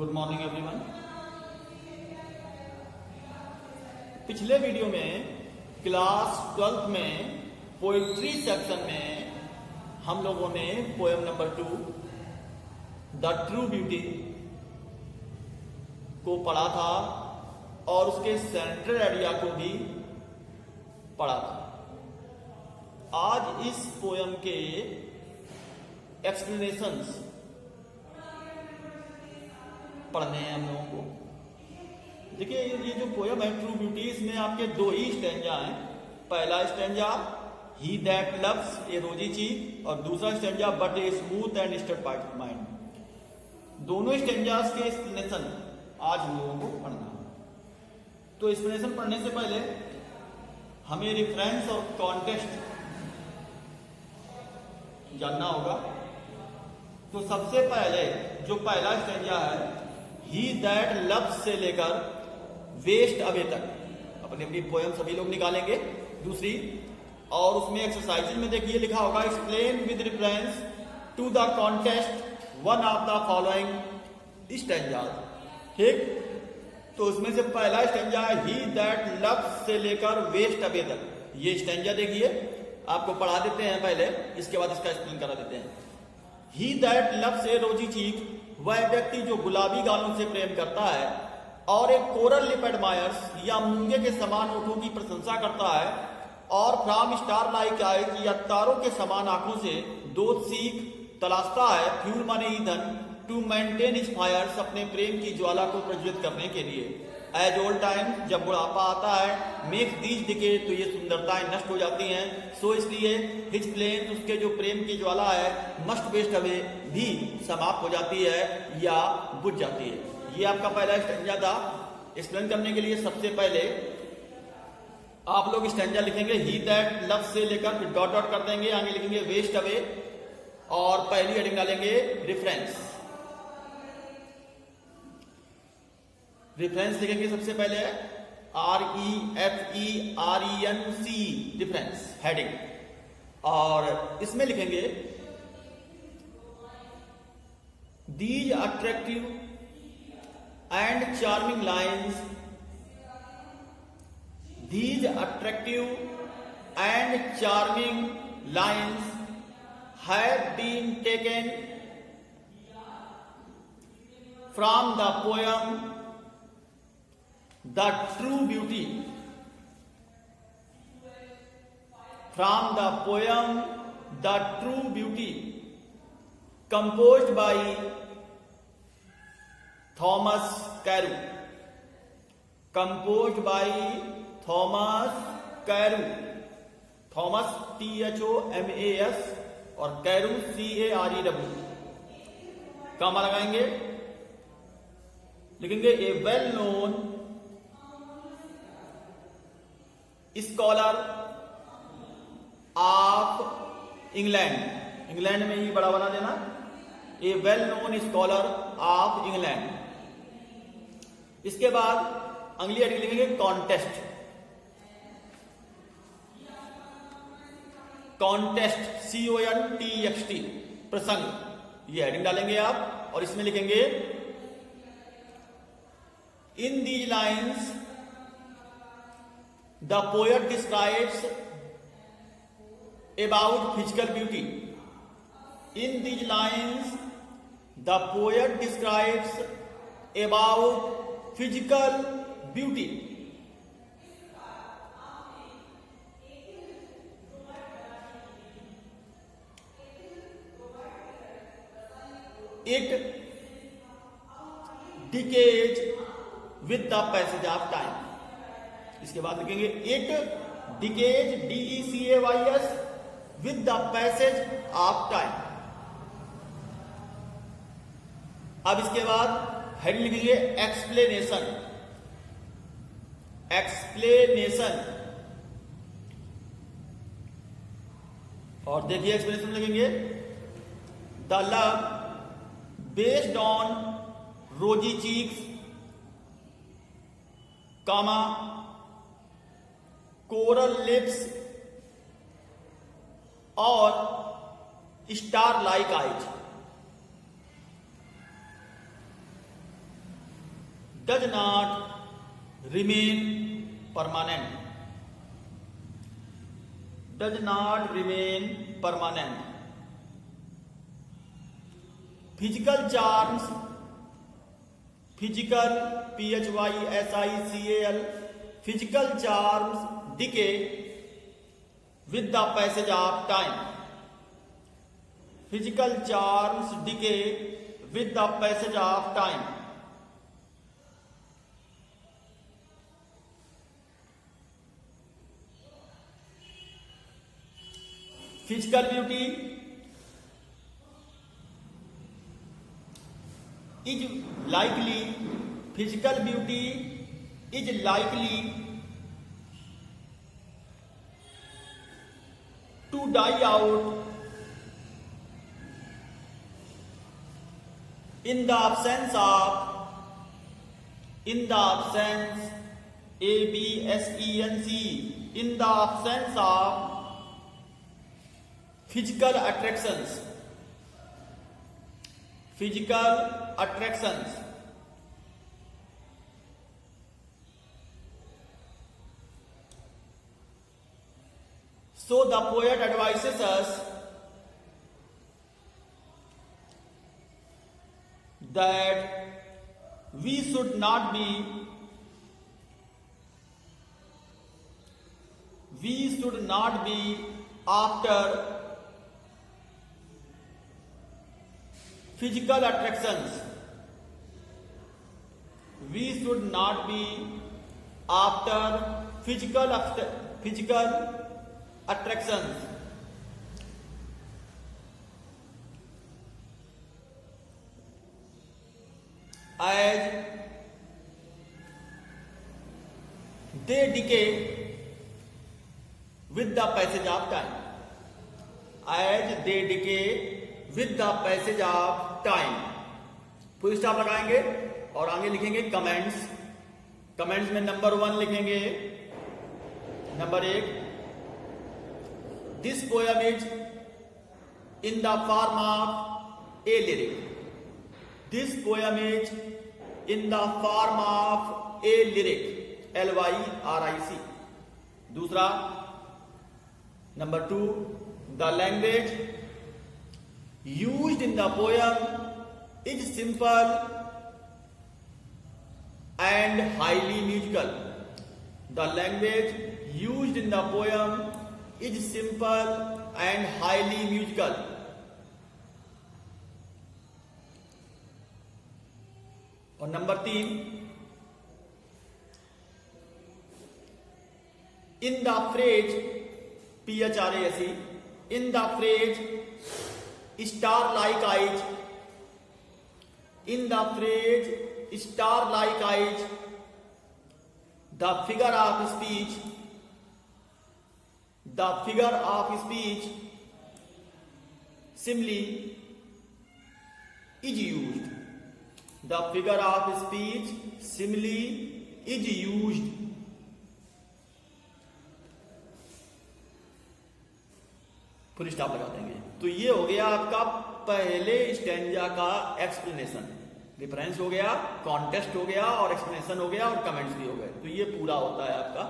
Good morning everyone. पिछले video में class 12th में पोएट्री सेक्शन में हम लोगों ने poem number 2 the true beauty को पढ़ा था और उसके सेंट्रल आइडिया को भी पढ़ा था। आज इस पोएम के एक्सप्लेनेशंस पढ़ने हैं हम लोगों को। देखिए ये जो पोएम है ट्रू ब्यूटी, इसमें आपके दो ही स्टैंजा हैं। पहला स्टैंजा ही दैट लव्स ए रोजी चीक और दूसरा stanza but a smooth and stud mind. दोनों स्टैंजास के एक्सप्लेनेशन आज हम लोगों को पढ़ना है। तो एक्सप्लेनेशन पढ़ने से पहले हमें रेफरेंस और कॉन्टेक्स्ट जानना होगा। तो सबसे पहले जो पहला स्टैंजा है ही दैट लव्स से लेकर वेस्ट अवे तक अपनी अपनी पोएम सभी लोग निकालेंगे दूसरी, और उसमें एक्सरसाइज में देखिए लिखा होगा explain with reference to the context one of the following stanza. ठीक, तो उसमें से पहला स्टैंजा है ही दैट लव्स से लेकर वेस्ट अवे तक। ये स्टैंजा देखिए आपको पढ़ा देते हैं पहले, इसके बाद इसका एक्सप्लेन करा देते हैं। ही दैट लव्स ए रोजी चीक, वह व्यक्ति जो गुलाबी गालों से प्रेम करता है और एक कोरल लिप एडमायर्स या मूंगे के समान ओठों की प्रशंसा करता है और फ्रॉम स्टार लाइक आइज या तारों के समान आंखों से दो सीख तलाशता है, फ्यूल माने ईंधन, टू मेंटेन हिज फायर्स, अपने प्रेम की ज्वाला को प्रज्वलित करने के लिए। एज ओल्ड टाइम, जब बुढ़ापा आता है, मेक्स दीज डिके, तो ये सुंदरताएं नष्ट हो जाती हैं। सो इसलिए हिज फ्लेम, उसके जो प्रेम की ज्वाला है, मस्ट वेस्ट अवे, भी समाप्त हो जाती है या बुझ जाती है। ये आपका पहला स्टैंजा था। एक्सप्लेन करने के लिए सबसे पहले आप लोग स्टैंजा लिखेंगे ही दैट लव से लेकर फिर डॉट डॉट कर देंगे, आगे लिखेंगे वेस्ट अवे और पहली हेडिंग डालेंगे रेफरेंस। रेफरेंस लिखेंगे सबसे पहले REFERENC रेफरेंस हेडिंग, और इसमें लिखेंगे these attractive and charming lines, these attractive and charming lines have been taken from the poem The True Beauty, from the poem The True Beauty, composed by Thomas Carew, composed by Thomas Carew, Thomas THOMAS और Carew CAREW। कहाँ लगाएंगे, लिखेंगे a well known scholar of England, England में ही बड़ा बना देना, a well known scholar of England. इसके बाद अगली हेडिंग लिखेंगे कॉन्टेस्ट, कॉन्टेस्ट CONTEXT, प्रसंग, ये हेडिंग डालेंगे आप और इसमें लिखेंगे in these lines the poet describes about physical beauty, in these lines the poet describes about physical beauty. It decays with the passage of time। इसके बाद लिखेंगे it decays DECAYS with the passage of time। अब इसके बाद heading लिखेंगे explanation, explanation, और देखिए explanation लिखेंगे the love based on rosy cheeks, coral lips और star like eyes. does not remain permanent. Does not remain permanent. Physical charms, physical, PHYSICAL, physical charms decay with the passage of time. Physical charms decay with the passage of time. Physical beauty is likely, physical beauty is likely to die out in the absence of, in the absence, ABSENC, in the absence of physical attractions. Physical attractions. So the poet advises us that we should not be after physical attractions. We should not be after physical attractions. As they decay with the passage of time. As they decay with the passage of time. Full stop लगाएंगे और आगे लिखेंगे comments. Comments में number 1 लिखेंगे, number 1, this poem is in the form of A lyric. This poem is in the form of A lyric, LYRIC। दूसरा, number 2, the language used in the poem is simple and highly musical. The language used in the poem is simple and highly musical. और number 3, in the phrase, PHRASE, in the phrase star-like eyes, in the phrase star-like eyes, the figure of speech simile is used. The figure of speech simile is used. Full stop लगा देंगे। तो ये हो गया आपका पहले stanza का explanation. Difference हो गया, कॉन्टेस्ट हो गया, और एक्सप्लेनेशन हो गया, और कमेंट्स भी हो गए। तो ये पूरा होता है आपका।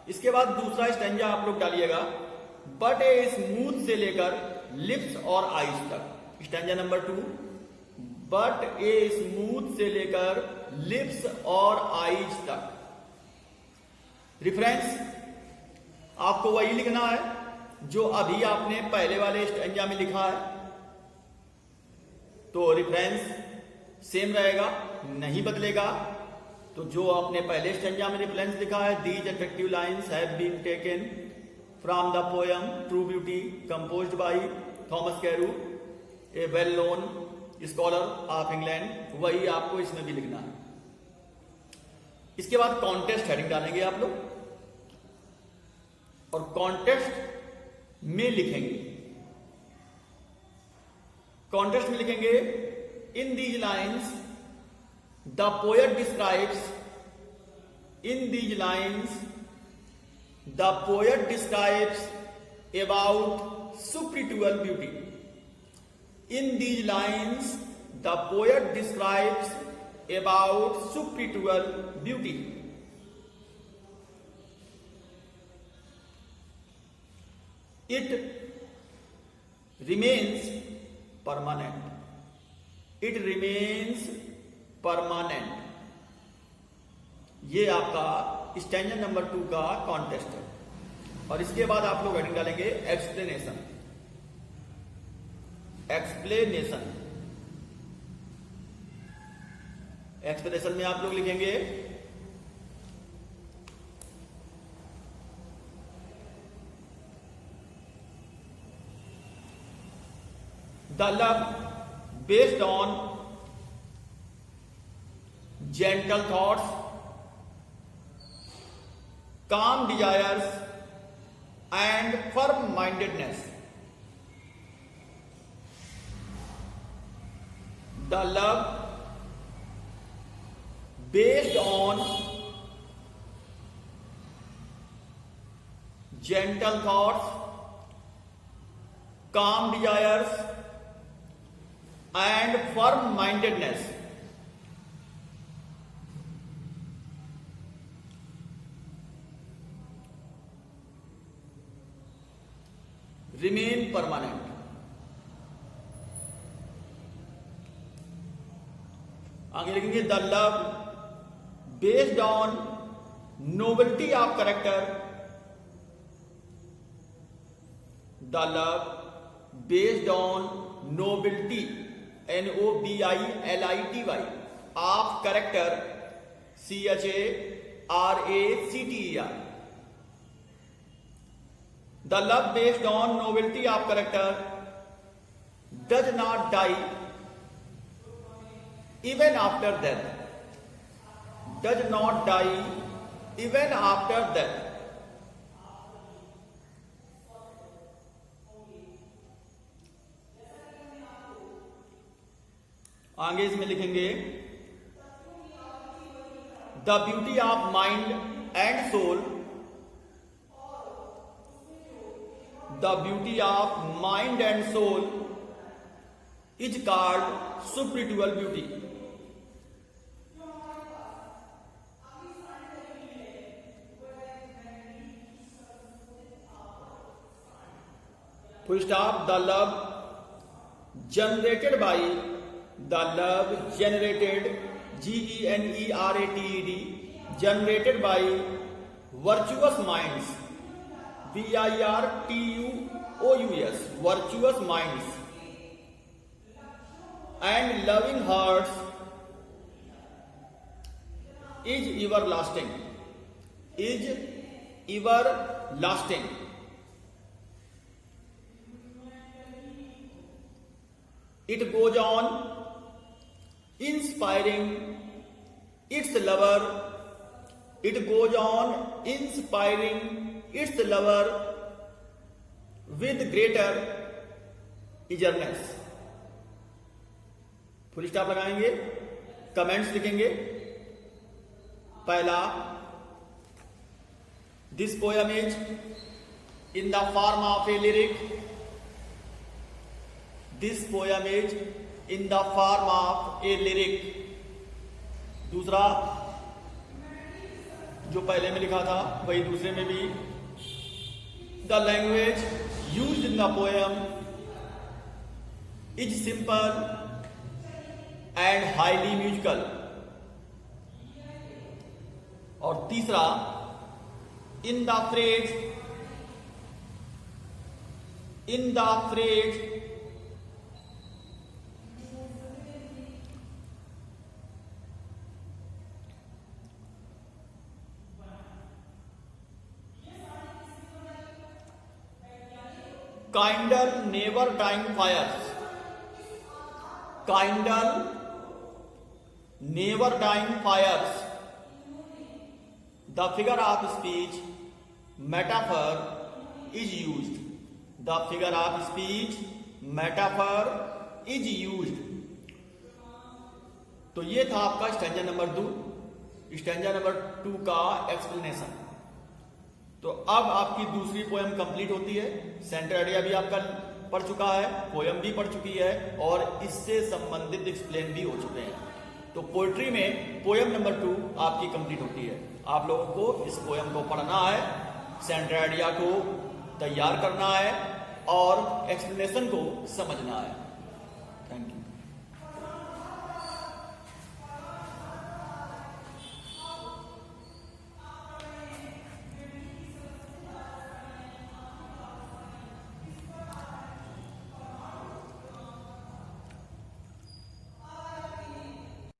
इसके बाद दूसरा स्टैंजा आप लोग डालिएगा, बट ए स्मूथ से लेकर लिप्स और आईज तक। Stanza number 2, but a smooth से लेकर लिप्स और आईज तक। रेफरेंस आपको वही लिखना है जो अभी आपने पहले वाले स्टैंजा में लिखा है। तो रेफरेंस सेम रहेगा, नहीं बदलेगा। तो जो आपने पहले स्टैंजा में रेफरेंस लिखा है, these attractive lines have been taken from the poem true beauty composed by Thomas Carew, a well known scholar of England, वही आपको इसमें भी लिखना है। इसके बाद कॉन्टेस्ट हेडिंग डालेंगे आप लोग, और कॉन्टेस्ट में लिखेंगे, कॉन्टेस्ट में लिखेंगे, in these lines the poet describes, in these lines the poet describes about spiritual beauty. In these lines, the poet describes about spiritual beauty. It remains permanent. It remains permanent. ये आपका standard number 2 का contest है। और इसके बाद आप लोग heading डालेंगे एक्सप्लेनेशन। एक्सप्लेनेशन एक्सप्लेनेशन में आप लोग लिखेंगे the love based on gentle thoughts, calm desires and firm-mindedness. The love based on gentle thoughts, calm desires and firm-mindedness remain permanent. आगे लिखेंगे the love based on nobility of character. The love based on nobility NOBILITY of character CHARACTER। The love based on novelty of character does not die even after death. Does not die even after death. आगे इसमें लिखेंगे The beauty of mind and soul. The beauty of mind and soul is called spiritual beauty. Full stop. The love generated by GENERATED generated by virtuous minds VIRTUOUS virtuous minds and loving hearts is everlasting. Is everlasting. It goes on inspiring its lover. It goes on inspiring its lover with greater eagerness. Full stop लगाएंगे, comments लिखेंगे। पहला, this poem is in the form of A lyric. This poem is in the form of A lyric. दूसरा, जो पहले में लिखा था वही दूसरे में भी। The language used in the poem is simple and highly musical. और तीसरा, in the phrase Kindle never dying fires. Kindle never dying fires. The figure of speech metaphor is used. The figure of speech metaphor is used. तो ये था आपका stanza number 2, stanza number 2 का explanation. तो अब आपकी दूसरी पोएम कंप्लीट होती है। सेंटर आइडिया भी आपका पढ़ चुका है, पोएम भी पढ़ चुकी है और इससे संबंधित एक्सप्लेन भी हो चुके हैं। तो पोएट्री में पोयम नंबर 2 आपकी कंप्लीट होती है। आप लोगों को इस पोयम को पढ़ना है, सेंटर आइडिया को तैयार करना है और एक्सप्लेनेशन को समझना है। Thank you.